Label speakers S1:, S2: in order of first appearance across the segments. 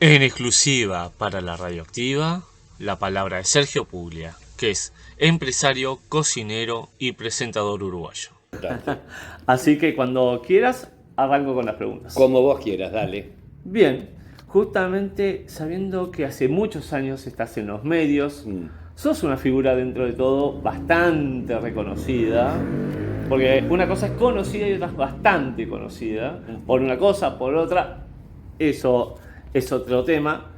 S1: En exclusiva para la Radioactiva, la palabra de Sergio Puglia, que es empresario, cocinero y presentador uruguayo.
S2: Importante.
S3: Así que cuando quieras, arranco con las preguntas.
S2: Como vos quieras, dale.
S3: Bien, justamente sabiendo que hace muchos años estás en los medios, sos una figura dentro de todo bastante reconocida, porque una cosa es conocida y otra es bastante conocida, por una cosa, por otra, eso es otro tema.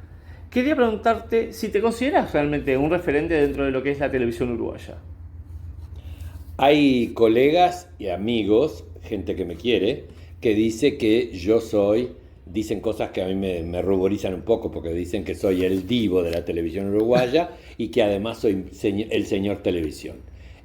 S3: Quería preguntarte si te consideras realmente un referente dentro de lo que es la televisión uruguaya.
S2: Hay colegas y amigos, gente que me quiere, que dice que yo soy, dicen cosas que a mí me ruborizan un poco porque dicen que soy el divo de la televisión uruguaya y que además soy el señor televisión.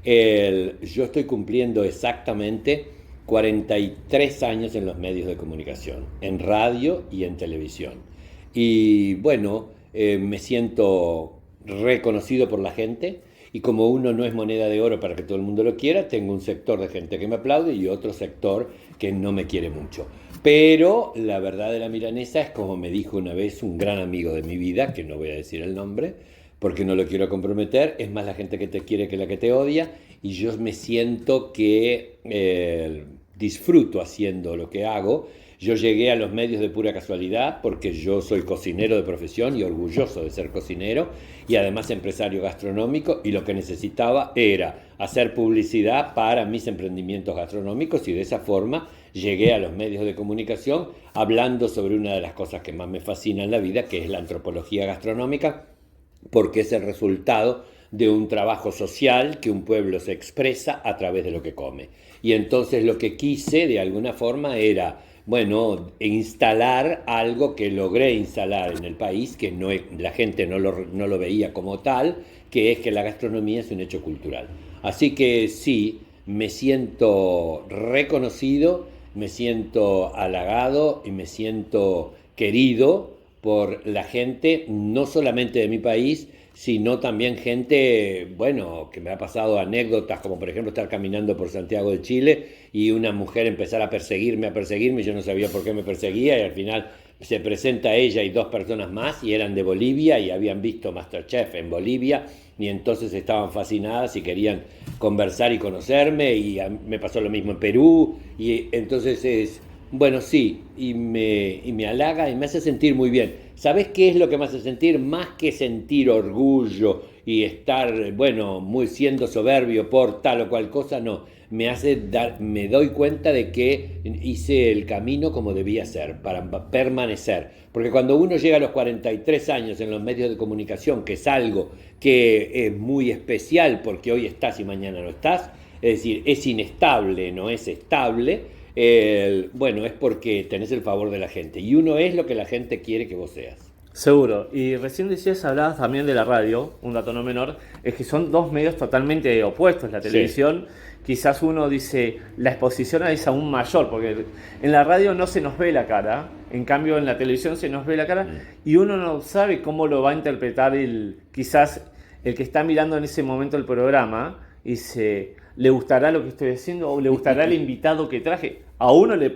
S2: Yo estoy cumpliendo exactamente 43 años en los medios de comunicación, en radio y en televisión. Y bueno, me siento reconocido por la gente. Y como uno no es moneda de oro para que todo el mundo lo quiera, tengo un sector de gente que me aplaude y otro sector que no me quiere mucho. Pero la verdad de la milanesa es como me dijo una vez un gran amigo de mi vida, que no voy a decir el nombre, porque no lo quiero comprometer, es más la gente que te quiere que la que te odia, y yo me siento que disfruto haciendo lo que hago. Yo llegué a los medios de pura casualidad porque yo soy cocinero de profesión y orgulloso de ser cocinero y además empresario gastronómico, y lo que necesitaba era hacer publicidad para mis emprendimientos gastronómicos, y de esa forma llegué a los medios de comunicación hablando sobre una de las cosas que más me fascina en la vida, que es la antropología gastronómica, porque es el resultado de un trabajo social que un pueblo se expresa a través de lo que come. Y entonces lo que quise de alguna forma era, bueno, instalar algo que logré instalar en el país, que no, la gente no lo veía como tal, que es que la gastronomía es un hecho cultural. Así que sí, me siento reconocido, me siento halagado y me siento querido por la gente, no solamente de mi país, sino también gente, bueno, que me ha pasado anécdotas, como por ejemplo estar caminando por Santiago de Chile y una mujer empezar a perseguirme, y yo no sabía por qué me perseguía, y al final se presenta ella y dos personas más, y eran de Bolivia y habían visto MasterChef en Bolivia, y entonces estaban fascinadas y querían conversar y conocerme, y me pasó lo mismo en Perú, y entonces es... Bueno, sí, y me halaga y me hace sentir muy bien. ¿Sabes qué es lo que me hace sentir? Más que sentir orgullo y estar, bueno, muy siendo soberbio por tal o cual cosa, no. Me doy cuenta de que hice el camino como debía ser, para permanecer. Porque cuando uno llega a los 43 años en los medios de comunicación, que es algo que es muy especial porque hoy estás y mañana no estás, es decir, es inestable, no es estable. Bueno, es porque tenés el favor de la gente y uno es lo que la gente quiere que vos seas.
S3: Seguro. Y recién decías, hablabas también de la radio, un dato no menor, es que son dos medios totalmente opuestos. La televisión, quizás uno dice, la exposición es aún mayor, porque en la radio no se nos ve la cara, en cambio en la televisión se nos ve la cara y uno no sabe cómo lo va a interpretar quizás el que está mirando en ese momento el programa, y dice, ¿le gustará lo que estoy haciendo o le gustará el invitado que traje? A uno le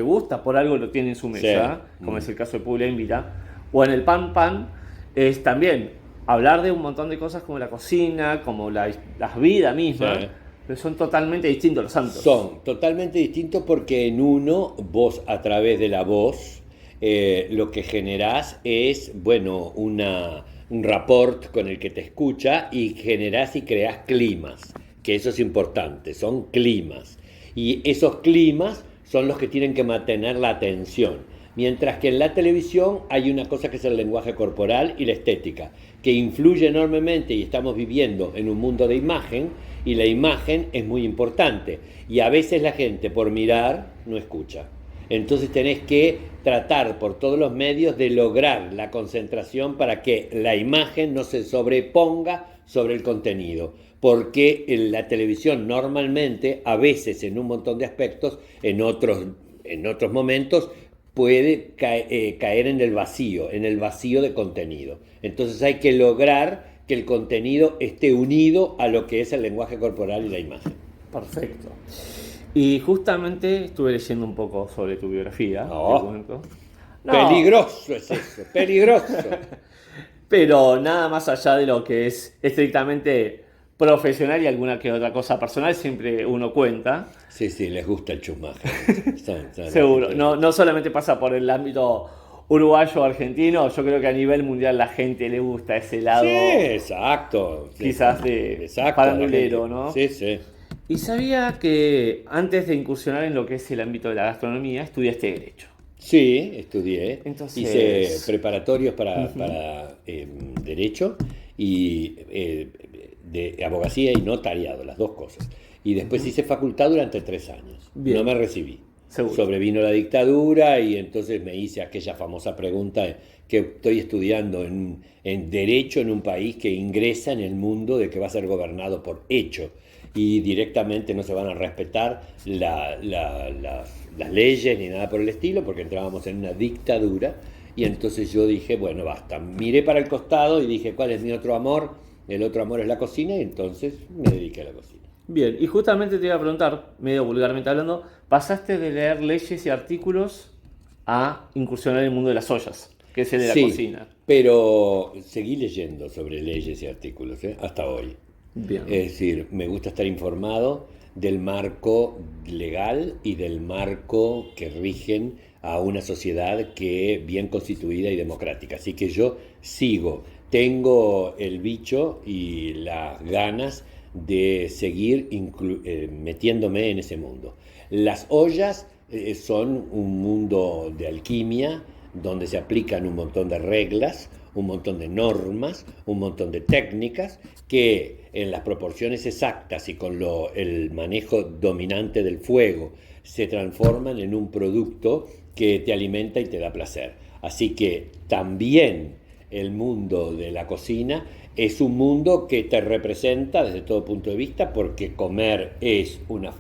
S3: gusta, por algo lo tiene en su mesa, como es el caso de Puglia Invita. O en el Pan Pan es también hablar de un montón de cosas como la cocina, como la vida misma, pero son totalmente distintos los santos.
S2: Son totalmente distintos porque en uno, vos a través de la voz, lo que generás es, bueno, un rapport con el que te escucha, y generás y creás climas, que eso es importante, son climas. Y esos climas son los que tienen que mantener la atención. Mientras que en la televisión hay una cosa que es el lenguaje corporal y la estética, que influye enormemente, y estamos viviendo en un mundo de imagen, y la imagen es muy importante. Y a veces la gente por mirar no escucha. Entonces tenés que tratar por todos los medios de lograr la concentración para que la imagen no se sobreponga sobre el contenido. Porque en la televisión normalmente, a veces en un montón de aspectos, en otros momentos, puede caer en el vacío de contenido. Entonces hay que lograr que el contenido esté unido a lo que es el lenguaje corporal y la imagen.
S3: Perfecto. Y justamente estuve leyendo un poco sobre tu biografía, te cuento. No.
S2: Peligroso es eso, peligroso.
S3: Pero nada más allá de lo que es estrictamente profesional y alguna que otra cosa personal, siempre uno cuenta.
S2: Sí, les gusta el chusmaje.
S3: Seguro, no solamente pasa por el ámbito uruguayo o argentino, yo creo que a nivel mundial la gente le gusta ese lado.
S2: Sí, exacto.
S3: Quizás de
S2: Exacto,
S3: farandulero, ¿no?
S2: Sí, sí.
S3: Y sabía que antes de incursionar en lo que es el ámbito de la gastronomía, estudiaste Derecho.
S2: Sí, estudié.
S3: Entonces...
S2: Hice preparatorios para Derecho y de abogacía y notariado, las dos cosas. Y después hice facultad durante 3 años.
S3: Bien.
S2: No me recibí.
S3: Seguro.
S2: Sobrevino la dictadura y entonces me hice aquella famosa pregunta que estoy estudiando en Derecho en un país que ingresa en el mundo de que va a ser gobernado por hecho y directamente no se van a respetar las leyes ni nada por el estilo porque entrábamos en una dictadura y entonces yo dije, bueno, basta, miré para el costado y dije, ¿cuál es mi otro amor? El otro amor es la cocina y entonces me dediqué a la cocina.
S3: Bien, y justamente te iba a preguntar, medio vulgarmente hablando, pasaste de leer leyes y artículos a incursionar en el mundo de las ollas, que es el de la cocina.
S2: Pero seguí leyendo sobre leyes y artículos, hasta hoy.
S3: Bien.
S2: Es decir, me gusta estar informado del marco legal y del marco que rigen a una sociedad que bien constituida y democrática. Así que yo tengo el bicho y las ganas de seguir metiéndome en ese mundo. Las ollas son un mundo de alquimia donde se aplican un montón de reglas, un montón de normas, un montón de técnicas que en las proporciones exactas y con el manejo dominante del fuego se transforman en un producto que te alimenta y te da placer. Así que también el mundo de la cocina es un mundo que te representa desde todo punto de vista porque comer es una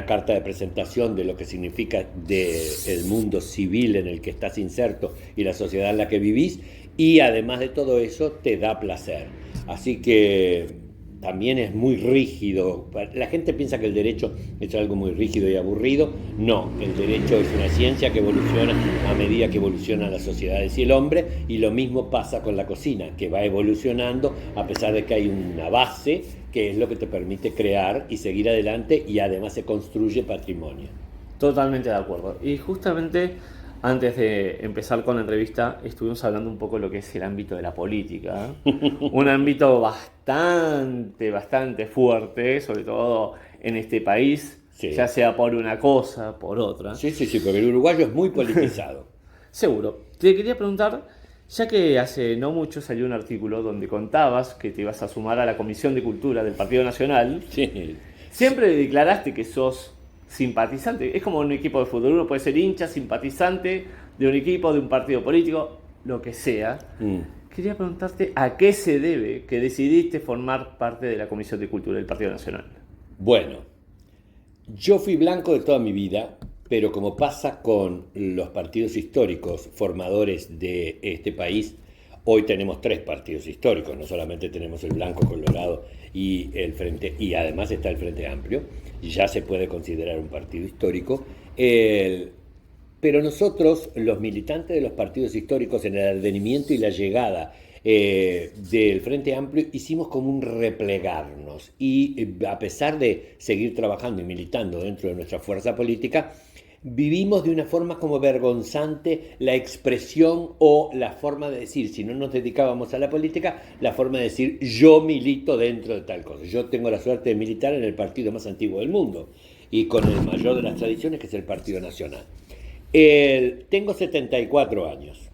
S2: carta de presentación de lo que significa el mundo civil en el que estás inserto y la sociedad en la que vivís y además de todo eso te da placer. Así que también es muy rígido. La gente piensa que el derecho es algo muy rígido y aburrido. No, el derecho es una ciencia que evoluciona a medida que evolucionan las sociedades y el hombre, y lo mismo pasa con la cocina, que va evolucionando a pesar de que hay una base que es lo que te permite crear y seguir adelante y además se construye patrimonio.
S3: Totalmente de acuerdo. Y justamente antes de empezar con la entrevista estuvimos hablando un poco de lo que es el ámbito de la política. Un ámbito bastante fuerte, sobre todo en este país,
S2: sí.
S3: Ya sea por una cosa, por otra.
S2: Sí, porque el uruguayo es muy politizado.
S3: Seguro. Te quería preguntar, ya que hace no mucho salió un artículo donde contabas que te ibas a sumar a la Comisión de Cultura del Partido Nacional,
S2: Sí.
S3: siempre declaraste que sos simpatizante. Es como un equipo de fútbol, uno puede ser hincha, simpatizante de un equipo, de un partido político, lo que sea. Quería preguntarte a qué se debe que decidiste formar parte de la Comisión de Cultura del Partido Nacional.
S2: Bueno, yo fui blanco de toda mi vida, pero como pasa con los partidos históricos formadores de este país, hoy tenemos 3 partidos históricos, no solamente tenemos el Blanco Colorado y el Frente, y además está el Frente Amplio, ya se puede considerar un partido histórico, pero nosotros, los militantes de los partidos históricos, en el advenimiento y la llegada del Frente Amplio, hicimos como un replegarnos y a pesar de seguir trabajando y militando dentro de nuestra fuerza política, vivimos de una forma como vergonzante la expresión o la forma de decir, si no nos dedicábamos a la política, la forma de decir yo milito dentro de tal cosa. Yo tengo la suerte de militar en el partido más antiguo del mundo y con el mayor de las tradiciones, que es el Partido Nacional. Tengo 74 años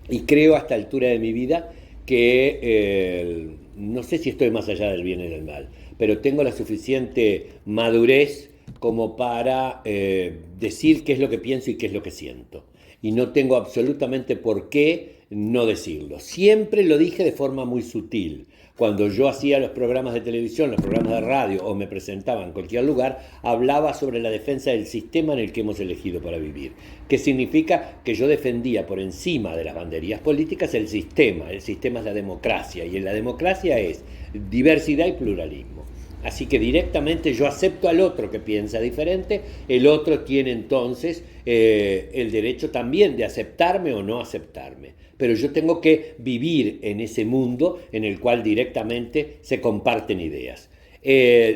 S2: y creo a esta altura de mi vida que no sé si estoy más allá del bien y del mal, pero tengo la suficiente madurez como para decir qué es lo que pienso y qué es lo que siento. Y no tengo absolutamente por qué no decirlo. Siempre lo dije de forma muy sutil. Cuando yo hacía los programas de televisión, los programas de radio o me presentaba en cualquier lugar, hablaba sobre la defensa del sistema en el que hemos elegido para vivir. Que significa que yo defendía por encima de las banderías políticas el sistema. El sistema es la democracia y en la democracia es diversidad y pluralismo. Así que directamente yo acepto al otro que piensa diferente, el otro tiene entonces el derecho también de aceptarme o no aceptarme. Pero yo tengo que vivir en ese mundo en el cual directamente se comparten ideas.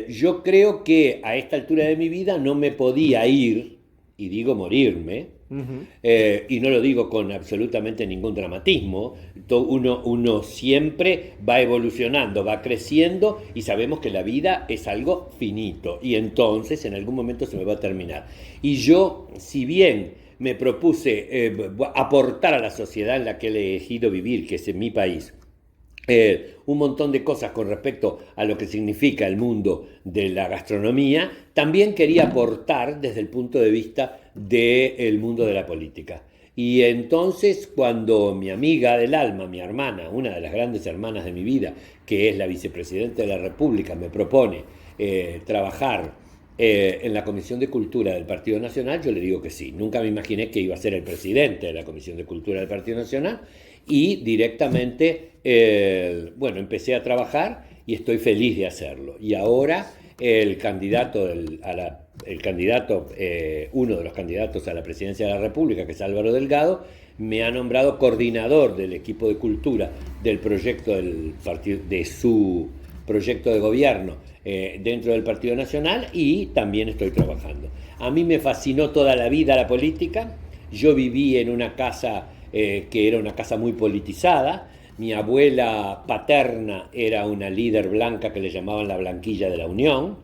S2: Yo creo que a esta altura de mi vida no me podía ir, y digo morirme, y no lo digo con absolutamente ningún dramatismo. Uno siempre va evolucionando, va creciendo y sabemos que la vida es algo finito y entonces en algún momento se me va a terminar. Y yo, si bien me propuse aportar a la sociedad en la que he elegido vivir, que es en mi país, un montón de cosas con respecto a lo que significa el mundo de la gastronomía, también quería aportar desde el punto de vista del mundo de la política. Y entonces cuando mi amiga del alma, mi hermana, una de las grandes hermanas de mi vida, que es la vicepresidenta de la República, me propone trabajar en la Comisión de Cultura del Partido Nacional, yo le digo que sí. Nunca me imaginé que iba a ser el presidente de la Comisión de Cultura del Partido Nacional y directamente, bueno, empecé a trabajar y estoy feliz de hacerlo. Y ahora el candidato, uno de los candidatos a la presidencia de la República, que es Álvaro Delgado, me ha nombrado coordinador del equipo de cultura del proyecto del partido, de su proyecto de gobierno dentro del Partido Nacional, y también estoy trabajando. A mí me fascinó toda la vida la política. Yo viví en una casa que era una casa muy politizada. Mi abuela paterna era una líder blanca que le llamaban la Blanquilla de la Unión.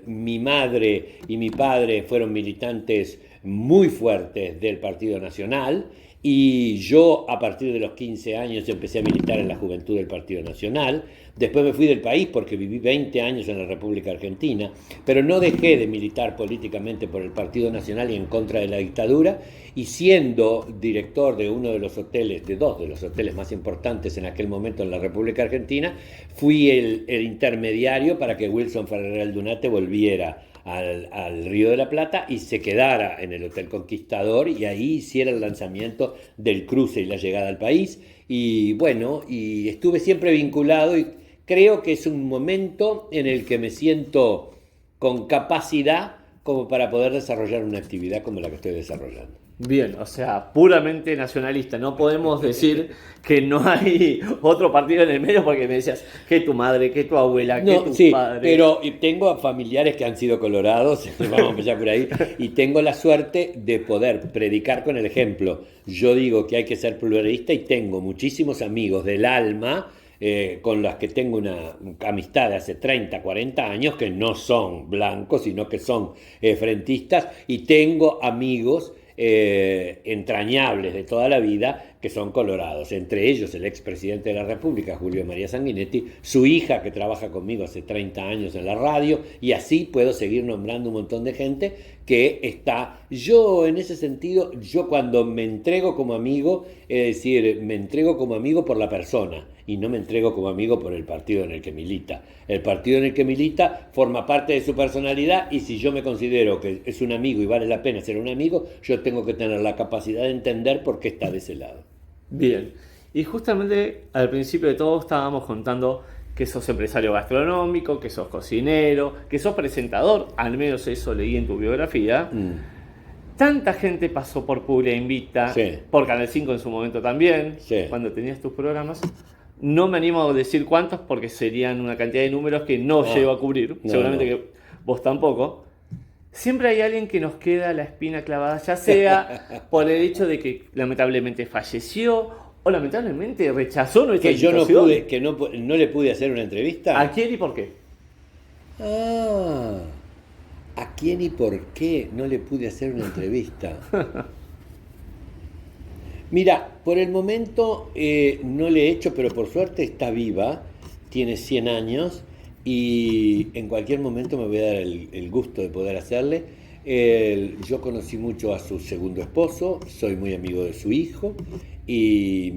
S2: Mi madre y mi padre fueron militantes muy fuertes del Partido Nacional, y yo a partir de los 15 años empecé a militar en la juventud del Partido Nacional. Después me fui del país porque viví 20 años en la República Argentina, pero no dejé de militar políticamente por el Partido Nacional y en contra de la dictadura, y siendo director de uno de los hoteles, de dos de los hoteles más importantes en aquel momento en la República Argentina, fui el intermediario para que Wilson Ferrer Aldunate volviera al Río de la Plata y se quedara en el Hotel Conquistador, y ahí hiciera el lanzamiento del cruce y la llegada al país. Y bueno, y estuve siempre vinculado, y creo que es un momento en el que me siento con capacidad como para poder desarrollar una actividad como la que estoy desarrollando.
S3: Bien, o sea, puramente nacionalista. No podemos decir que no hay otro partido en el medio, porque me decías que tu madre, que tu abuela, que tu padre.
S2: Pero tengo familiares que han sido colorados, vamos a empezar por ahí, y tengo la suerte de poder predicar con el ejemplo. Yo digo que hay que ser pluralista y tengo muchísimos amigos del alma con los que tengo una amistad de hace 30, 40 años que no son blancos, sino que son frentistas, y tengo amigos entrañables de toda la vida que son colorados, entre ellos el expresidente de la República, Julio María Sanguinetti, su hija que trabaja conmigo hace 30 años en la radio, y así puedo seguir nombrando un montón de gente que está. Yo en ese sentido, yo cuando me entrego como amigo, es decir, me entrego como amigo por la persona y no me entrego como amigo por el partido en el que milita. El partido en el que milita forma parte de su personalidad, y si yo me considero que es un amigo y vale la pena ser un amigo, yo tengo que tener la capacidad de entender por qué está de ese lado.
S3: Bien, y justamente al principio de todo estábamos contando que sos empresario gastronómico, que sos cocinero, que sos presentador, al menos eso leí en tu biografía. Tanta gente pasó por Puglia Invita, sí, por Canal 5 en su momento también, sí, cuando tenías tus programas. No me animo a decir cuántos porque serían una cantidad de números que no llego a cubrir, seguramente que vos tampoco. Siempre hay alguien que nos queda la espina clavada, ya sea por el hecho de que lamentablemente falleció o lamentablemente rechazó nuestra invitación.
S2: No le pude hacer una entrevista.
S3: ¿A quién y por qué?
S2: ¿A quién y por qué no le pude hacer una entrevista? Mira, por el momento no le he hecho, pero por suerte está viva, tiene 100 años. Y en cualquier momento me voy a dar el gusto de poder hacerle. Yo conocí mucho a su segundo esposo, soy muy amigo de su hijo, y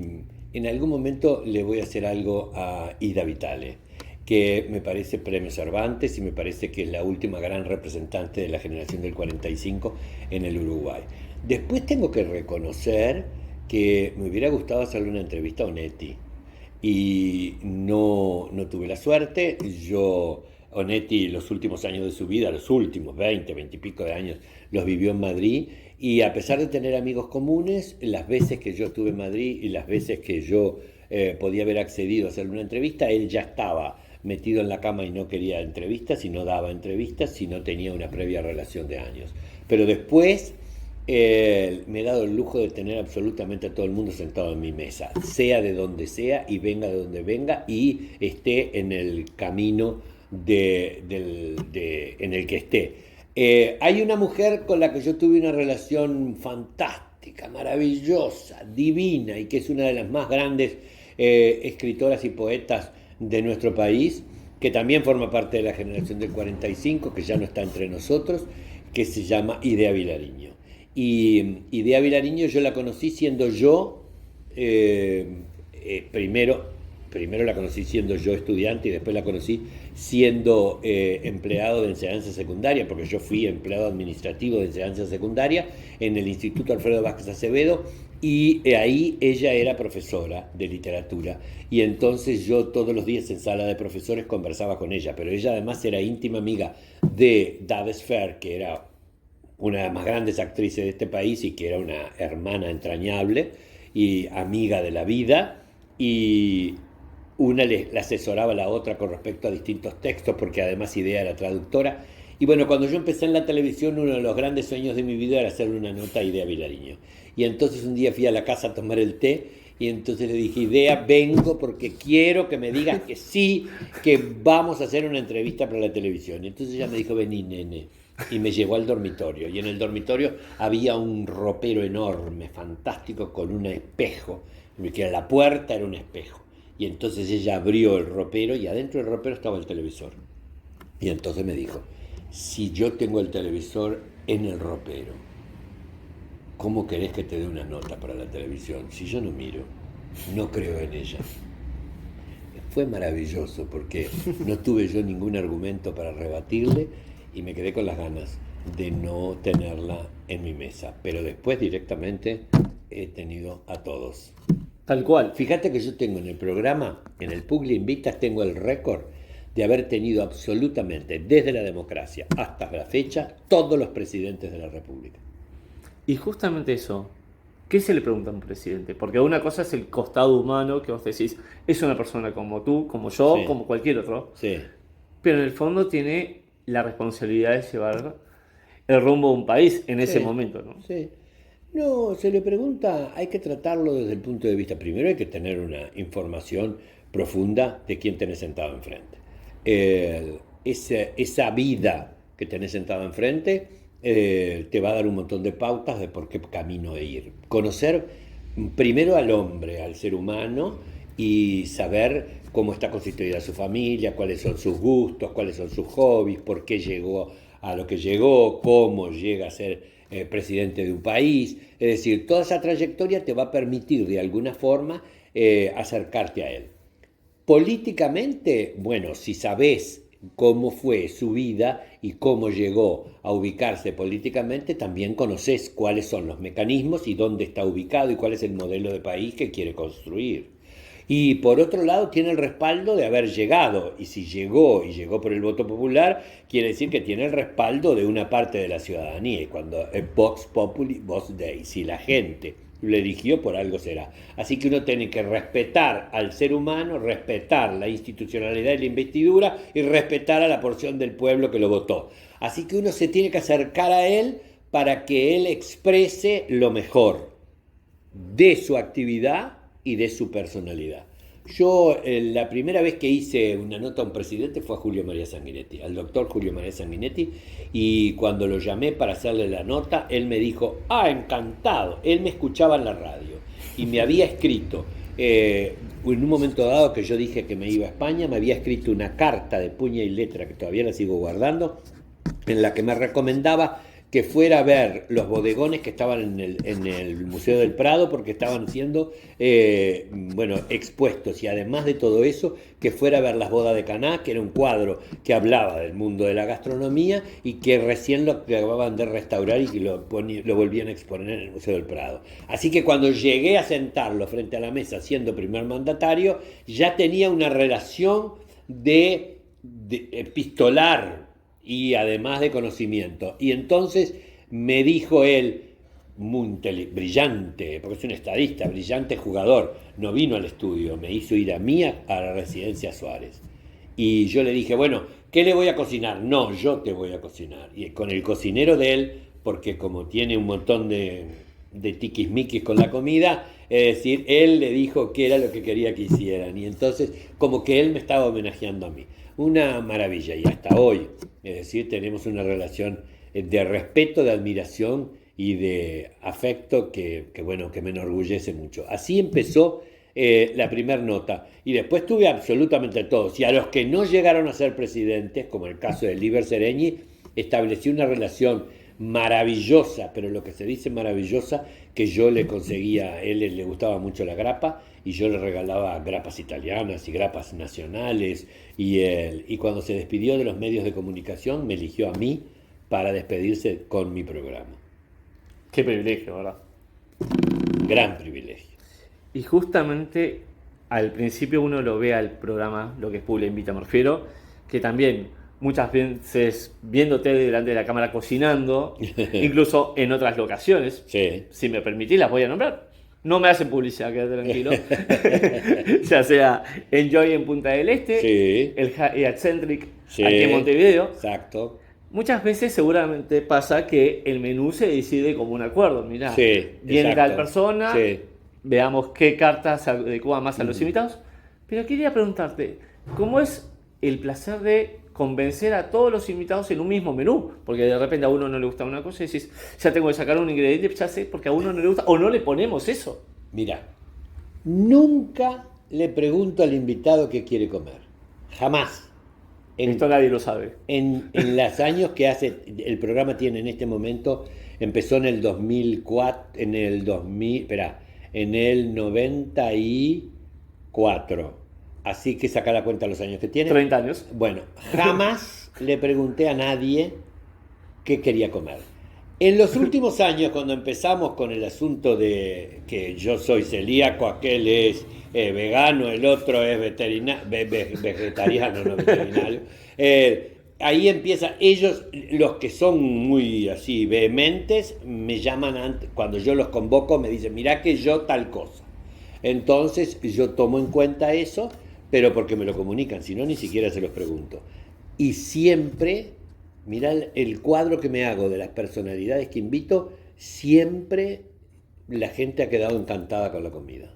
S2: en algún momento le voy a hacer algo a Ida Vitale, que me parece premio Cervantes y me parece que es la última gran representante de la generación del 45 en el Uruguay. Después tengo que reconocer que me hubiera gustado hacerle una entrevista a Onetti. Y no tuve la suerte. Yo Onetti los últimos años de su vida, los últimos 20 y pico de años, los vivió en Madrid. Y a pesar de tener amigos comunes, las veces que yo estuve en Madrid y las veces que yo podía haber accedido a hacerle una entrevista, él ya estaba metido en la cama y no quería entrevistas y no daba entrevistas si no tenía una previa relación de años. Pero después me he dado el lujo de tener absolutamente a todo el mundo sentado en mi mesa, sea de donde sea y venga de donde venga y esté en el camino en el que esté. Hay una mujer con la que yo tuve una relación fantástica, maravillosa, divina y que es una de las más grandes escritoras y poetas de nuestro país, que también forma parte de la generación del 45, que ya no está entre nosotros, que se llama Idea Vilariño. Y Idea Vilariño yo la conocí siendo yo, primero la conocí siendo yo estudiante y después la conocí siendo empleado de enseñanza secundaria, porque yo fui empleado administrativo de enseñanza secundaria en el Instituto Alfredo Vázquez Acevedo, y ahí ella era profesora de literatura, y entonces yo todos los días en sala de profesores conversaba con ella, pero ella además era íntima amiga de Daves Fer, que era una de las más grandes actrices de este país y que era una hermana entrañable y amiga de la vida, y una le asesoraba a la otra con respecto a distintos textos, porque además Idea era traductora. Y bueno, cuando yo empecé en la televisión, uno de los grandes sueños de mi vida era hacerle una nota a Idea Vilariño. Y entonces un día fui a la casa a tomar el té, y entonces le dije: Idea, vengo porque quiero que me digas que sí, que vamos a hacer una entrevista para la televisión. Y entonces ella me dijo: vení, nene. Y me llevó al dormitorio, y en el dormitorio había un ropero enorme, fantástico, con un espejo, que la puerta era un espejo. Y entonces ella abrió el ropero y adentro del ropero estaba el televisor. Y entonces me dijo: si yo tengo el televisor en el ropero, ¿cómo querés que te dé una nota para la televisión? Si yo no miro, no creo en ella. Fue maravilloso porque no tuve yo ningún argumento para rebatirle y me quedé con las ganas de no tenerla en mi mesa. Pero después directamente he tenido a todos.
S3: Tal cual.
S2: Fíjate que yo tengo en el programa, en el Puglia Invitas, tengo el récord de haber tenido absolutamente, desde la democracia hasta la fecha, todos los presidentes de la República.
S3: Y justamente eso, ¿qué se le pregunta a un presidente? Porque una cosa es el costado humano, que vos decís, es una persona como tú, como yo,
S2: Sí.
S3: como cualquier otro.
S2: Sí.
S3: Pero en el fondo tiene la responsabilidad de llevar el rumbo de un país en ese momento, ¿no?
S2: Sí. No, se le pregunta, hay que tratarlo desde el punto de vista, primero hay que tener una información profunda de quién tenés sentado enfrente. Esa vida que tenés sentado enfrente te va a dar un montón de pautas de por qué camino ir. Conocer primero al hombre, al ser humano, y saber cómo está constituida su familia, cuáles son sus gustos, cuáles son sus hobbies, por qué llegó a lo que llegó, cómo llega a ser presidente de un país. Es decir, toda esa trayectoria te va a permitir de alguna forma acercarte a él. Políticamente, bueno, si sabés cómo fue su vida y cómo llegó a ubicarse políticamente, también conocés cuáles son los mecanismos y dónde está ubicado y cuál es el modelo de país que quiere construir. Y por otro lado tiene el respaldo de haber llegado, y si llegó y llegó por el voto popular, quiere decir que tiene el respaldo de una parte de la ciudadanía, y cuando Vox Populi, Vox Dei, si la gente lo eligió, por algo será. Así que uno tiene que respetar al ser humano, respetar la institucionalidad de la investidura y respetar a la porción del pueblo que lo votó. Así que uno se tiene que acercar a él para que él exprese lo mejor de su actividad y de su personalidad. Yo la primera vez que hice una nota a un presidente fue a Julio María Sanguinetti, al doctor Julio María Sanguinetti, y cuando lo llamé para hacerle la nota, él me dijo: encantado. Él me escuchaba en la radio y me había escrito, en un momento dado que yo dije que me iba a España, me había escrito una carta de puño y letra, que todavía la sigo guardando, en la que me recomendaba que fuera a ver los bodegones que estaban en el Museo del Prado, porque estaban siendo expuestos, y además de todo eso, que fuera a ver las bodas de Caná, que era un cuadro que hablaba del mundo de la gastronomía y que recién lo acababan de restaurar y que lo volvían a exponer en el Museo del Prado. Así que cuando llegué a sentarlo frente a la mesa siendo primer mandatario, ya tenía una relación de epistolar y además de conocimiento. Y entonces me dijo él, muy brillante, porque es un estadista, brillante jugador, no vino al estudio, me hizo ir a mí a la Residencia Suárez. Y yo le dije, bueno, ¿qué le voy a cocinar? No, yo te voy a cocinar. Y con el cocinero de él, porque como tiene un montón de tiquismiquis con la comida, es decir, él le dijo qué era lo que quería que hicieran. Y entonces, como que él me estaba homenajeando a mí. Una maravilla, y hasta hoy, es decir, tenemos una relación de respeto, de admiración y de afecto bueno, que me enorgullece mucho. Así empezó la primera nota. Y después tuve absolutamente todos. Y a los que no llegaron a ser presidentes, como el caso de Liber Seregni, establecí una relación maravillosa, pero lo que se dice maravillosa, que yo le conseguía, a él le gustaba mucho la grapa, y yo le regalaba grapas italianas y grapas nacionales, y cuando se despidió de los medios de comunicación, me eligió a mí para despedirse con mi programa.
S3: Qué privilegio, ¿verdad?
S2: Gran privilegio.
S3: Y justamente al principio uno lo ve al programa, lo que es Publi Invita, me refiero, que también muchas veces viéndote delante de la cámara cocinando, incluso en otras locaciones,
S2: Sí.
S3: si me permitís las voy a nombrar. No me hacen publicidad, quédate tranquilo. Ya sea Enjoy en Punta del Este,
S2: Sí.
S3: el Eccentric
S2: Sí.
S3: aquí en Montevideo.
S2: Exacto.
S3: Muchas veces seguramente pasa que el menú se decide como un acuerdo. Mirá,
S2: Sí,
S3: viene
S2: exacto.
S3: tal persona,
S2: Sí.
S3: veamos qué carta se adecua más a los invitados. Pero quería preguntarte, ¿cómo es el placer de convencer a todos los invitados en un mismo menú? Porque de repente a uno no le gusta una cosa y decís, ya tengo que sacar un ingrediente, ya sé, porque a uno no le gusta, o no le ponemos eso.
S2: Mira, nunca le pregunto al invitado qué quiere comer. Jamás.
S3: Esto nadie lo sabe.
S2: En los años que hace, el programa tiene en este momento, empezó en el 2004, en el 94. Así que saca la cuenta los años que tiene.
S3: 30 años.
S2: Bueno, jamás le pregunté a nadie qué quería comer. En los últimos años, cuando empezamos con el asunto de que yo soy celíaco, aquel es vegano, el otro es vegetariano, no veterinario, ahí empieza, ellos, los que son muy así vehementes, me llaman, cuando yo los convoco, me dicen, mirá que yo tal cosa. Entonces yo tomo en cuenta eso, pero porque me lo comunican, si no, ni siquiera se los pregunto. Y siempre, mirá el cuadro que me hago de las personalidades que invito, siempre la gente ha quedado encantada con la comida.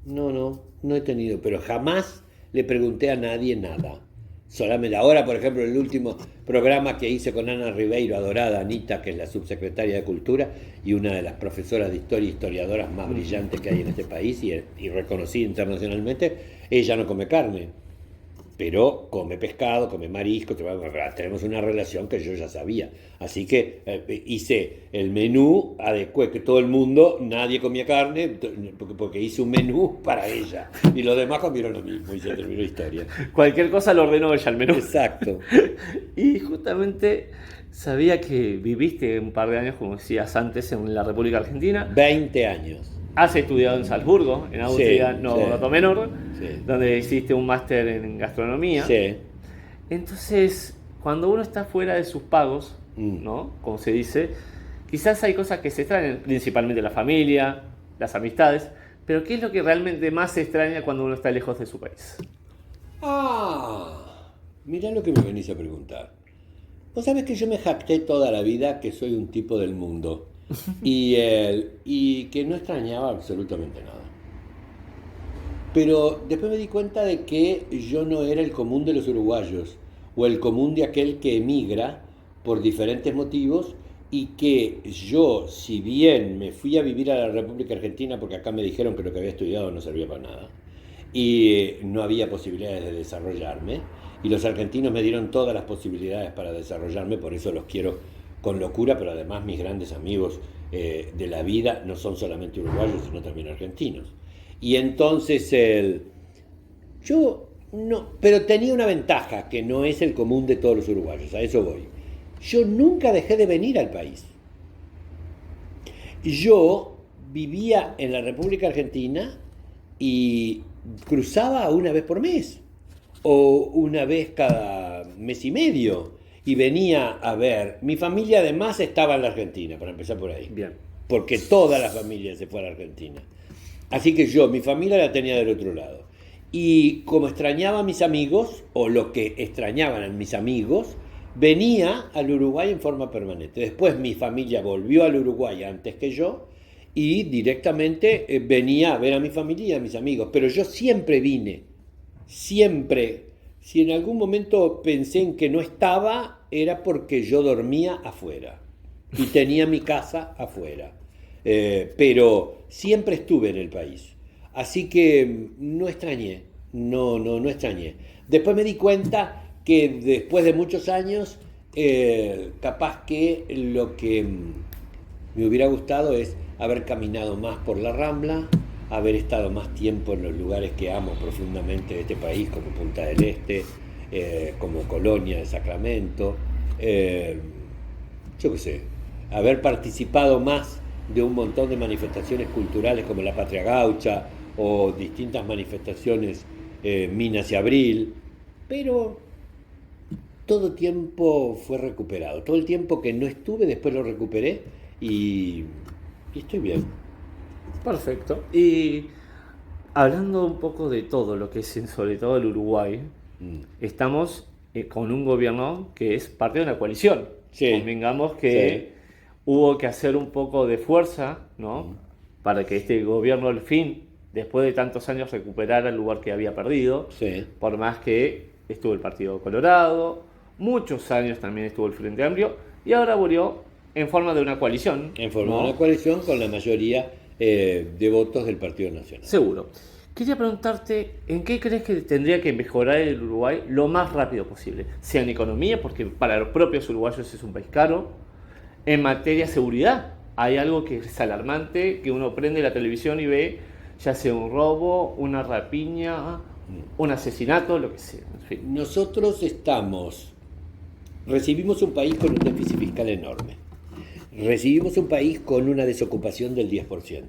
S2: No he tenido, pero jamás le pregunté a nadie nada. Solamente ahora, por ejemplo, el último programa que hice con Ana Ribeiro, adorada Anita, que es la subsecretaria de Cultura y una de las profesoras de historia y historiadoras más brillantes que hay en este país y reconocida internacionalmente, ella no come carne, pero come pescado, come marisco, tenemos una relación que yo ya sabía. Así que hice el menú, adecué que todo el mundo, nadie comía carne, porque hice un menú para ella. Y los demás comieron lo mismo y se terminó la historia.
S3: Cualquier cosa lo ordenó ella al menú.
S2: Exacto.
S3: Y justamente sabía que viviste un par de años, como decías antes, en la República Argentina.
S2: 20 años.
S3: Has estudiado en Salzburgo, en Austria,
S2: Sí,
S3: no
S2: sí.
S3: dato menor,
S2: Sí.
S3: donde hiciste un máster en gastronomía.
S2: Sí.
S3: Entonces, cuando uno está fuera de sus pagos, ¿no? Como se dice, quizás hay cosas que se extrañan, principalmente la familia, las amistades, pero ¿qué es lo que realmente más se extraña cuando uno está lejos de su país?
S2: Mirá lo que me venís a preguntar. Vos sabés que yo me jacté toda la vida que soy un tipo del mundo y que no extrañaba absolutamente nada. Pero después me di cuenta de que yo no era el común de los uruguayos o el común de aquel que emigra por diferentes motivos y que yo, si bien me fui a vivir a la República Argentina porque acá me dijeron que lo que había estudiado no servía para nada y no había posibilidades de desarrollarme y los argentinos me dieron todas las posibilidades para desarrollarme, por eso los quiero con locura, pero además mis grandes amigos de la vida no son solamente uruguayos, sino también argentinos. Y entonces yo no, pero tenía una ventaja que no es el común de todos los uruguayos, a eso voy. Yo nunca dejé de venir al país. Yo vivía en la República Argentina y cruzaba una vez por mes. o una vez cada mes y medio. Y venía a ver. Mi familia además estaba en la Argentina, para empezar por ahí.
S3: Bien.
S2: Porque toda la familia se fue a la Argentina. Así que yo, mi familia la tenía del otro lado. Y como extrañaba a mis amigos, o lo que extrañaban a mis amigos, venía al Uruguay en forma permanente. Después mi familia volvió al Uruguay antes que yo y directamente venía a ver a mi familia y a mis amigos. Pero yo siempre vine, siempre. Si en algún momento pensé en que no estaba, era porque yo dormía afuera y tenía mi casa afuera. Pero siempre estuve en el país. Así que no extrañé, no extrañé. Después me di cuenta que después de muchos años, capaz que lo que me hubiera gustado es haber caminado más por la Rambla, haber estado más tiempo en los lugares que amo profundamente de este país, como Punta del Este, como Colonia de Sacramento, yo qué sé, haber participado más de un montón de manifestaciones culturales como la Patria Gaucha o distintas manifestaciones Minas y Abril, pero todo tiempo fue recuperado. Todo el tiempo que no estuve, después lo recuperé y estoy bien.
S3: Perfecto. Y hablando un poco de todo lo que es sobre todo el Uruguay, estamos con un gobierno que es parte de una coalición.
S2: Sí.
S3: Convengamos que hubo que hacer un poco de fuerza, ¿no? Para que este gobierno al fin, después de tantos años, recuperara el lugar que había perdido.
S2: Sí.
S3: Por más que estuvo el Partido Colorado, muchos años también estuvo el Frente Amplio, y ahora volvió en forma de una coalición.
S2: En forma
S3: ¿no?
S2: de una coalición con la mayoría de votos del Partido Nacional.
S3: Seguro. Quería preguntarte, ¿en qué crees que tendría que mejorar el Uruguay lo más rápido posible? Sea en economía, porque para los propios uruguayos es un país caro. En materia de seguridad, hay algo que es alarmante, que uno prende la televisión y ve, ya sea un robo, una rapiña, un asesinato, lo que sea. En fin.
S2: Nosotros recibimos un país con un déficit fiscal enorme. Recibimos un país con una desocupación del 10%.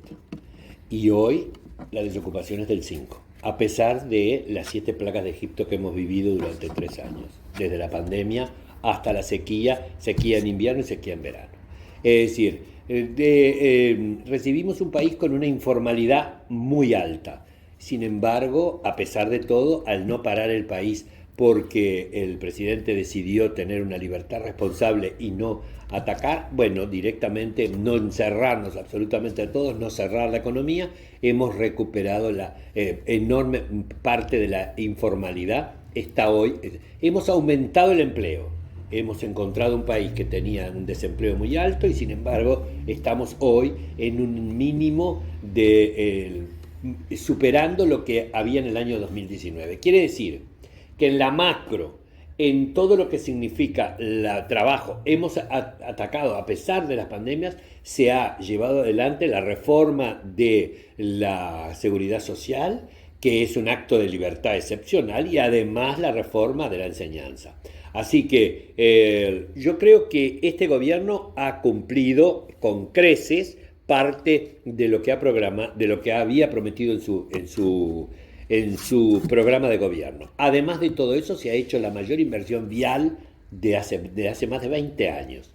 S2: Y hoy la desocupación es del 5%, a pesar de las 7 plagas de Egipto que hemos vivido durante 3 años, desde la pandemia hasta la sequía en invierno y sequía en verano. Es decir, recibimos un país con una informalidad muy alta. Sin embargo, a pesar de todo, al no parar el país porque el presidente decidió tener una libertad responsable y no atacar, bueno, directamente no encerrarnos absolutamente a todos, no cerrar la economía, hemos recuperado la enorme parte de la informalidad. Está hoy, hemos aumentado el empleo. Hemos encontrado un país que tenía un desempleo muy alto y sin embargo estamos hoy en un mínimo de superando lo que había en el año 2019. Quiere decir que en la macro, en todo lo que significa el trabajo, hemos atacado, a pesar de las pandemias, se ha llevado adelante la reforma de la seguridad social, que es un acto de libertad excepcional, y además la reforma de la enseñanza. Así que yo creo que este gobierno ha cumplido con creces parte de lo que había prometido en su programa de gobierno. Además de todo eso, se ha hecho la mayor inversión vial de hace más de 20 años.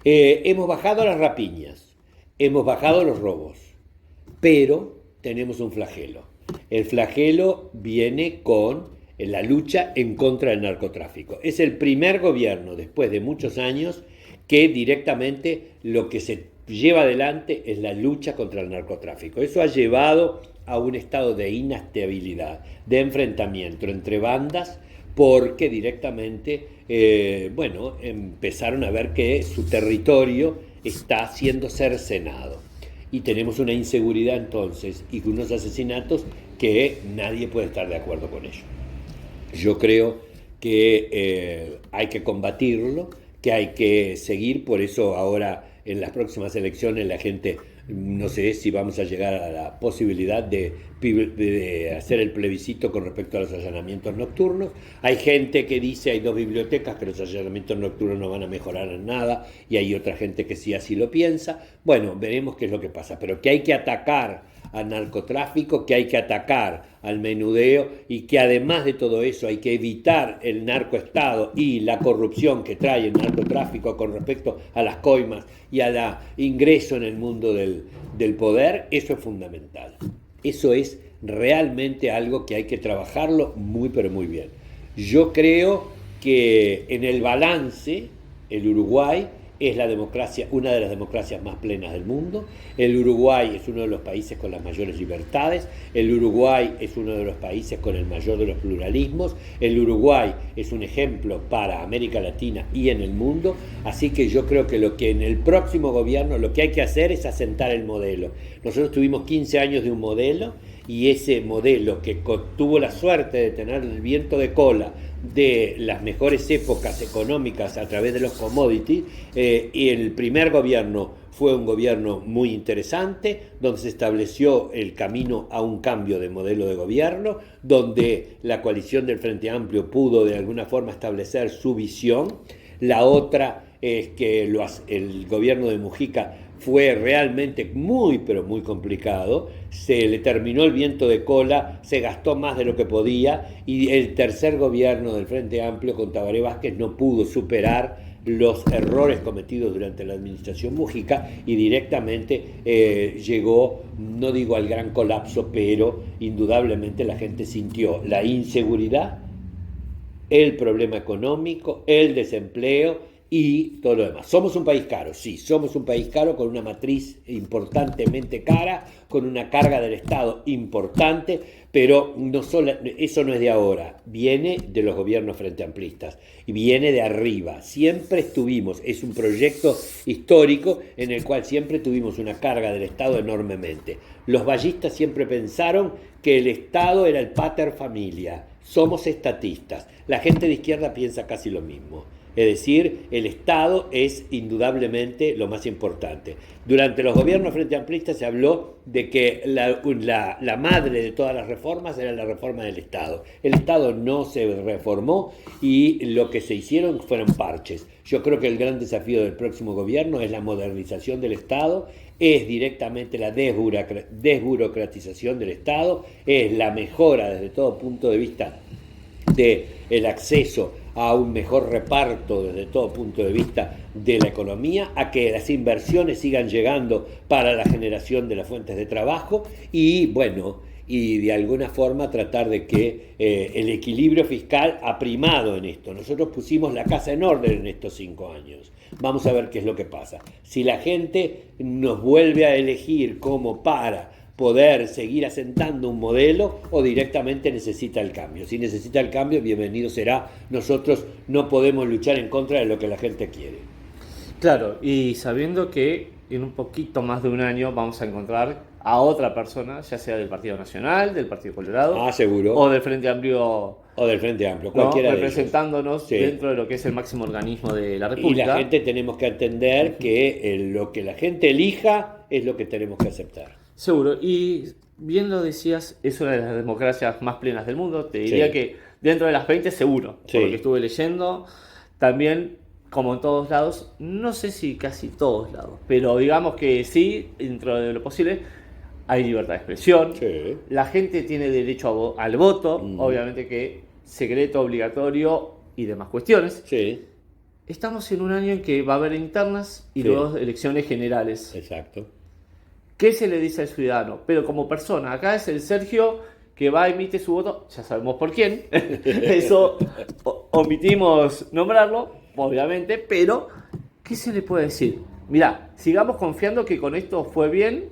S2: Hemos bajado las rapiñas, hemos bajado los robos, pero tenemos un flagelo. El flagelo viene con la lucha en contra del narcotráfico. Es el primer gobierno, después de muchos años, que directamente lo que se lleva adelante es la lucha contra el narcotráfico. Eso ha llevado a un estado de inestabilidad, de enfrentamiento entre bandas, porque directamente, empezaron a ver que su territorio está siendo cercenado. Y tenemos una inseguridad entonces y unos asesinatos que nadie puede estar de acuerdo con ello. Yo creo que hay que combatirlo, que hay que seguir, por eso ahora en las próximas elecciones la gente, no sé si vamos a llegar a la posibilidad de hacer el plebiscito con respecto a los allanamientos nocturnos. Hay gente que dice, hay 2 bibliotecas, que los allanamientos nocturnos no van a mejorar en nada, y hay otra gente que sí así lo piensa. Bueno, veremos qué es lo que pasa, pero que hay que atacar al narcotráfico, que hay que atacar al menudeo y que además de todo eso hay que evitar el narcoestado y la corrupción que trae el narcotráfico con respecto a las coimas y al ingreso en el mundo del poder, eso es fundamental. Eso es realmente algo que hay que trabajarlo muy pero muy bien. Yo creo que en el balance el Uruguay es la democracia, una de las democracias más plenas del mundo. El Uruguay es uno de los países con las mayores libertades. El Uruguay es uno de los países con el mayor de los pluralismos. El Uruguay es un ejemplo para América Latina y en el mundo. Así que yo creo que lo que en el próximo gobierno lo que hay que hacer es asentar el modelo. Nosotros tuvimos 15 años de un modelo y ese modelo que tuvo la suerte de tener el viento de cola de las mejores épocas económicas a través de los commodities, y el primer gobierno fue un gobierno muy interesante, donde se estableció el camino a un cambio de modelo de gobierno, donde la coalición del Frente Amplio pudo de alguna forma establecer su visión. La otra es que el gobierno de Mujica fue realmente muy, pero muy complicado. Se le terminó el viento de cola, se gastó más de lo que podía y el tercer gobierno del Frente Amplio con Tabaré Vázquez no pudo superar los errores cometidos durante la administración Mujica y directamente llegó, no digo al gran colapso, pero indudablemente la gente sintió la inseguridad, el problema económico, el desempleo y todo lo demás. Somos un país caro, sí, somos un país caro con una matriz importantemente cara, con una carga del Estado importante, pero eso no es de ahora, viene de los gobiernos frente amplistas y viene de arriba. Siempre es un proyecto histórico en el cual siempre tuvimos una carga del Estado enormemente. Los vallistas siempre pensaron que el Estado era el pater familia, somos estatistas. La gente de izquierda piensa casi lo mismo. Es decir, el Estado es indudablemente lo más importante. Durante los gobiernos frente amplistas se habló de que la madre de todas las reformas era la reforma del Estado. El Estado no se reformó y lo que se hicieron fueron parches. Yo creo que el gran desafío del próximo gobierno es la modernización del Estado, es directamente la desburocratización del Estado, es la mejora desde todo punto de vista del acceso a un mejor reparto desde todo punto de vista de la economía, a que las inversiones sigan llegando para la generación de las fuentes de trabajo y de alguna forma tratar de que el equilibrio fiscal ha primado en esto. Nosotros pusimos la casa en orden en estos 5 años. Vamos a ver qué es lo que pasa. Si la gente nos vuelve a elegir como para poder seguir asentando un modelo o directamente necesita el cambio. Si necesita el cambio, bienvenido será. Nosotros no podemos luchar en contra de lo que la gente quiere.
S3: Claro, y sabiendo que en un poquito más de un año vamos a encontrar a otra persona, ya sea del Partido Nacional, del Partido Colorado,
S2: seguro.
S3: o del Frente Amplio,
S2: o del Frente Amplio, cualquiera
S3: representándonos
S2: de ellos. Sí.
S3: dentro de lo que es el máximo organismo de la República.
S2: Y la gente tenemos que entender que lo que la gente elija es lo que tenemos que aceptar.
S3: Seguro, y bien lo decías, es una de las democracias más plenas del mundo. Te diría que dentro de las 20 seguro, por lo que estuve leyendo. También, como en todos lados, no sé si casi todos lados, pero digamos que sí, dentro de lo posible, hay libertad de expresión. Sí. La gente tiene derecho al voto, obviamente que secreto, obligatorio y demás cuestiones.
S2: Sí.
S3: Estamos en un año en que va a haber internas y luego elecciones generales.
S2: Exacto.
S3: ¿Qué se le dice al ciudadano? Pero como persona, acá es el Sergio que va a emitir su voto, ya sabemos por quién, eso omitimos nombrarlo, obviamente, pero ¿qué se le puede decir? Mirá, sigamos confiando que con esto fue bien,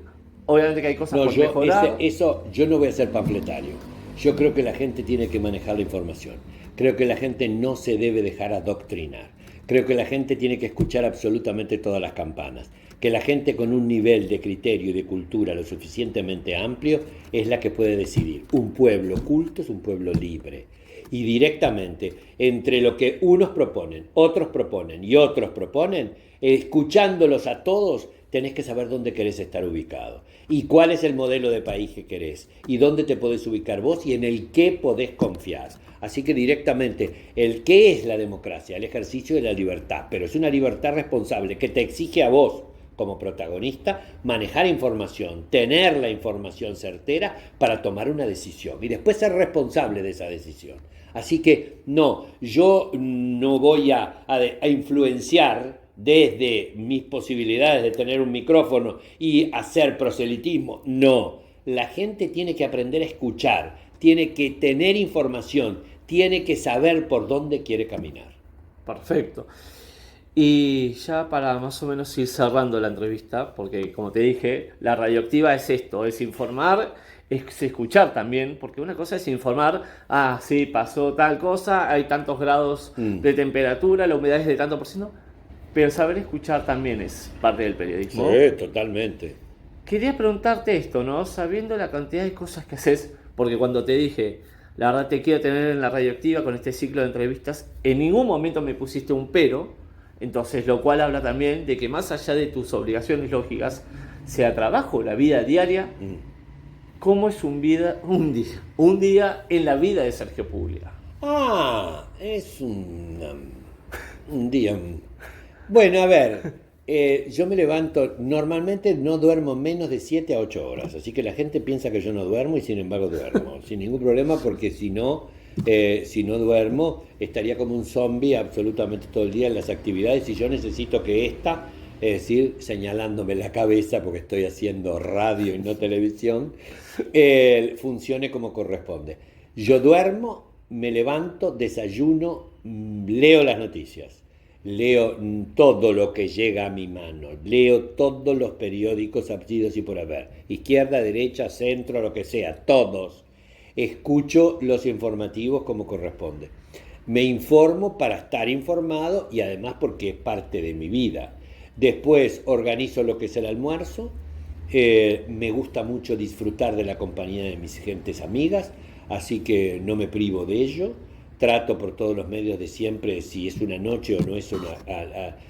S3: obviamente que hay cosas por mejorar.
S2: Yo no voy a ser panfletario, yo creo que la gente tiene que manejar la información, creo que la gente no se debe dejar adoctrinar, creo que la gente tiene que escuchar absolutamente todas las campanas. Que la gente con un nivel de criterio y de cultura lo suficientemente amplio es la que puede decidir. Un pueblo culto es un pueblo libre. Y directamente, entre lo que unos proponen, otros proponen y otros proponen, escuchándolos a todos, tenés que saber dónde querés estar ubicado. Y cuál es el modelo de país que querés. Y dónde te podés ubicar vos y en el qué podés confiar. Así que directamente, el qué es la democracia, el ejercicio de la libertad. Pero es una libertad responsable que te exige a vos, como protagonista, manejar información, tener la información certera para tomar una decisión y después ser responsable de esa decisión. Así que no, yo no voy a influenciar desde mis posibilidades de tener un micrófono y hacer proselitismo. No, la gente tiene que aprender a escuchar, tiene que tener información, tiene que saber por dónde quiere caminar.
S3: Perfecto. Y ya para más o menos ir cerrando la entrevista, porque como te dije, la radioactiva es esto, es informar, es escuchar también, porque una cosa es informar, sí, pasó tal cosa, hay tantos grados de temperatura, la humedad es de tanto por ciento, pero saber escuchar también es parte del periodismo.
S2: Sí, totalmente.
S3: Quería preguntarte esto, ¿no? Sabiendo la cantidad de cosas que haces, porque cuando te dije, la verdad te quiero tener en la radioactiva con este ciclo de entrevistas, en ningún momento me pusiste un pero. Entonces, lo cual habla también de que más allá de tus obligaciones lógicas, sea trabajo, la vida diaria, ¿cómo es un día en la vida de Sergio Puglia?
S2: Es un día. Bueno, a ver, yo me levanto, normalmente no duermo menos de 7 a 8 horas, así que la gente piensa que yo no duermo y sin embargo duermo, sin ningún problema, porque si no duermo, estaría como un zombie absolutamente todo el día en las actividades y yo necesito que es decir, señalándome la cabeza porque estoy haciendo radio y no televisión, funcione como corresponde. Yo duermo, me levanto, desayuno, leo las noticias, leo todo lo que llega a mi mano, leo todos los periódicos habidos y por haber, izquierda, derecha, centro, lo que sea, todos. Escucho los informativos como corresponde. Me informo para estar informado y además porque es parte de mi vida. Después organizo lo que es el almuerzo. Me gusta mucho disfrutar de la compañía de mis gentes amigas, así que no me privo de ello. Trato por todos los medios de siempre, si es una noche o no es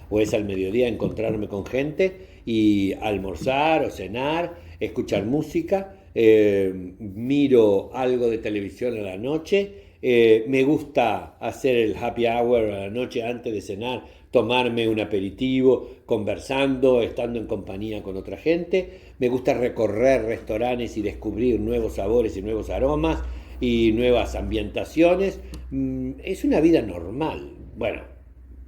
S2: o es al mediodía, encontrarme con gente y almorzar o cenar, escuchar música. Miro algo de televisión a la noche, me gusta hacer el happy hour a la noche antes de cenar, tomarme un aperitivo, conversando, estando en compañía con otra gente, me gusta recorrer restaurantes y descubrir nuevos sabores y nuevos aromas y nuevas ambientaciones. Es una vida normal, bueno,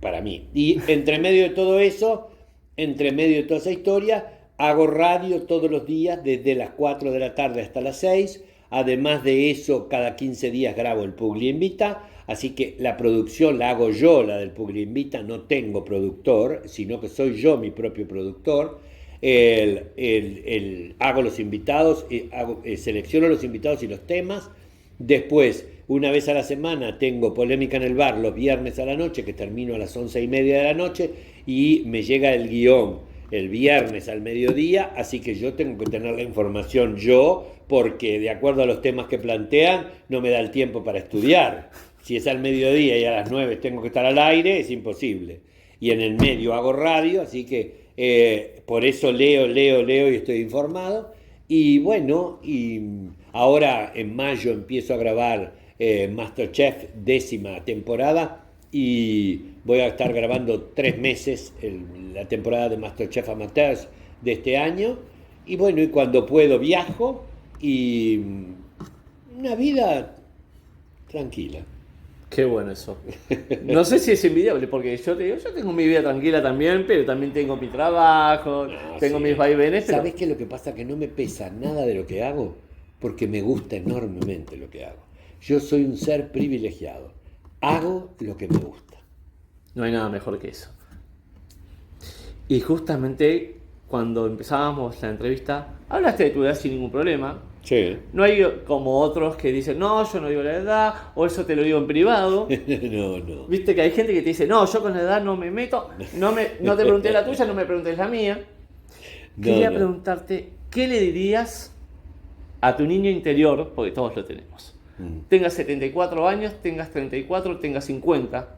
S2: para mí. Y entre medio de todo eso, entre medio de toda esa historia, hago radio todos los días, desde las 4 de la tarde hasta las 6. Además de eso, cada 15 días grabo el Puglia Invita. Así que la producción la hago yo, la del Puglia Invita. No tengo productor, sino que soy yo mi propio productor. Hago los invitados, selecciono los invitados y los temas. Después, una vez a la semana, tengo Polémica en el Bar los viernes a la noche, que termino a las 11:30 de la noche. Y me llega el guión el viernes al mediodía, así que yo tengo que tener la información yo, porque de acuerdo a los temas que plantean, no me da el tiempo para estudiar. Si es al mediodía y a las 9 tengo que estar al aire, es imposible. Y en el medio hago radio, así que por eso leo y estoy informado. Y bueno, y ahora en mayo empiezo a grabar MasterChef 10ª temporada, y voy a estar grabando 3 meses la temporada de MasterChef Amateurs de este año. Y bueno, y cuando puedo viajo y una vida tranquila.
S3: Qué bueno eso. No sé si es envidiable, porque yo te digo, yo tengo mi vida tranquila también, pero también tengo mi trabajo, tengo mis vaivenes.
S2: ¿Sabés qué es lo que pasa? Que no me pesa nada de lo que hago, porque me gusta enormemente lo que hago. Yo soy un ser privilegiado. Hago lo que me gusta.
S3: No hay nada mejor que eso. Y justamente cuando empezábamos la entrevista, hablaste de tu edad sin ningún problema.
S2: Sí.
S3: No hay como otros que dicen, no, yo no digo la edad, o eso te lo digo en privado.
S2: No.
S3: Viste que hay gente que te dice, no, yo con la edad no me meto, no te pregunté la tuya, no me preguntes la mía. Quería preguntarte, ¿qué le dirías a tu niño interior? Porque todos lo tenemos. Tengas 74 años, tengas 34, tengas 50.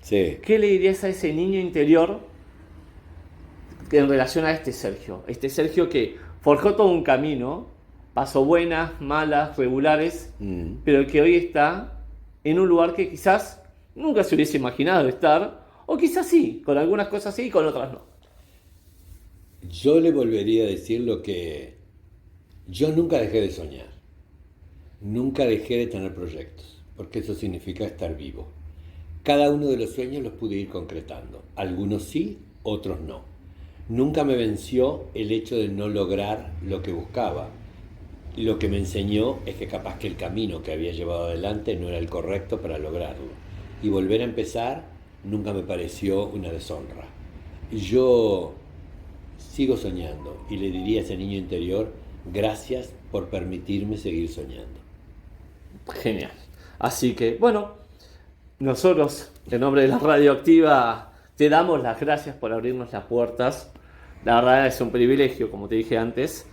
S2: Sí.
S3: ¿Qué le dirías a ese niño interior en relación a este Sergio? Este Sergio que forjó todo un camino, pasó buenas, malas, regulares, pero que hoy está en un lugar que quizás nunca se hubiese imaginado estar, o quizás sí, con algunas cosas sí y con otras no.
S2: Yo le volvería a decir lo que yo nunca dejé de soñar, nunca dejé de tener proyectos, porque eso significa estar vivo. Cada uno de los sueños los pude ir concretando, algunos sí, otros no. Nunca me venció el hecho de no lograr lo que buscaba. Lo que me enseñó es que capaz que el camino que había llevado adelante no era el correcto para lograrlo. Y volver a empezar nunca me pareció una deshonra. Yo sigo soñando y le diría a ese niño interior, gracias por permitirme seguir soñando.
S3: Genial. Así que, bueno, nosotros, en nombre de la Radioactiva, te damos las gracias por abrirnos las puertas. La verdad es un privilegio, como te dije antes.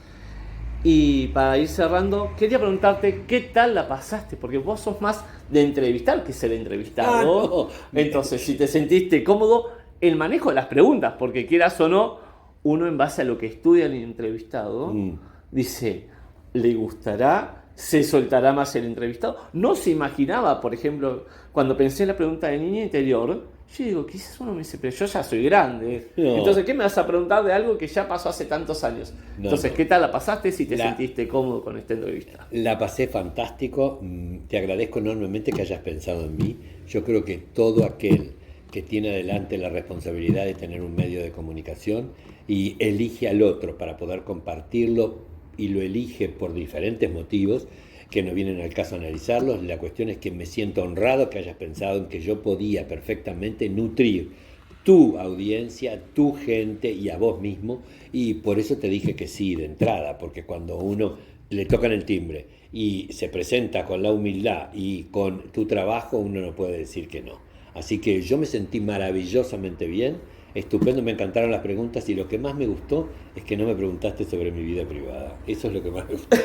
S3: Y para ir cerrando, quería preguntarte qué tal la pasaste, porque vos sos más de entrevistar que ser entrevistado.
S2: No.
S3: Entonces, si te sentiste cómodo, el manejo de las preguntas, porque quieras o no, uno en base a lo que estudia el entrevistado, dice, ¿le gustará? ¿Se soltará más el entrevistado? No se imaginaba, por ejemplo, cuando pensé en la pregunta del niño interior, yo digo, quizás uno me dice, pero yo ya soy grande.
S2: No.
S3: Entonces, ¿qué me vas a preguntar de algo que ya pasó hace tantos años?
S2: No,
S3: Entonces,
S2: no.
S3: ¿qué tal la pasaste si te sentiste cómodo con esta entrevista?
S2: La pasé fantástico, te agradezco enormemente que hayas pensado en mí. Yo creo que todo aquel que tiene adelante la responsabilidad de tener un medio de comunicación y elige al otro para poder compartirlo y lo elige por diferentes motivos, que no vienen al caso analizarlos, la cuestión es que me siento honrado que hayas pensado en que yo podía perfectamente nutrir tu audiencia, tu gente y a vos mismo, y por eso te dije que sí de entrada, porque cuando uno le tocan el timbre y se presenta con la humildad y con tu trabajo, uno no puede decir que no. Así que yo me sentí maravillosamente bien, estupendo, me encantaron las preguntas y lo que más me gustó es que no me preguntaste sobre mi vida privada. Eso es lo que más me gustó.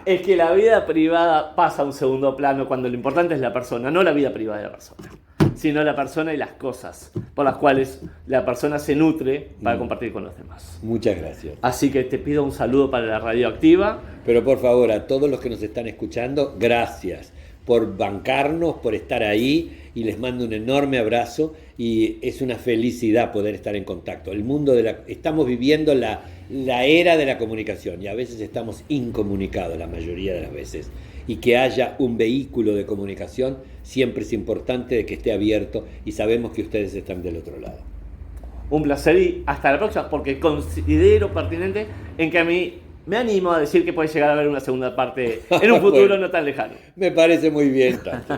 S3: Es que la vida privada pasa a un segundo plano cuando lo importante es la persona, no la vida privada de la persona, sino la persona y las cosas por las cuales la persona se nutre para compartir con los demás.
S2: Muchas gracias.
S3: Así que te pido un saludo para la Radioactiva.
S2: Pero por favor, a todos los que nos están escuchando, gracias por bancarnos, por estar ahí, y les mando un enorme abrazo y es una felicidad poder estar en contacto. El mundo estamos viviendo la era de la comunicación y a veces estamos incomunicados la mayoría de las veces, y que haya un vehículo de comunicación siempre es importante, de que esté abierto, y sabemos que ustedes están del otro lado.
S3: Un placer y hasta la próxima, porque considero pertinente en que a mí me animo a decir que puede llegar a haber una segunda parte en un futuro
S2: Bueno,
S3: no tan lejano.
S2: me parece muy bien, Tati.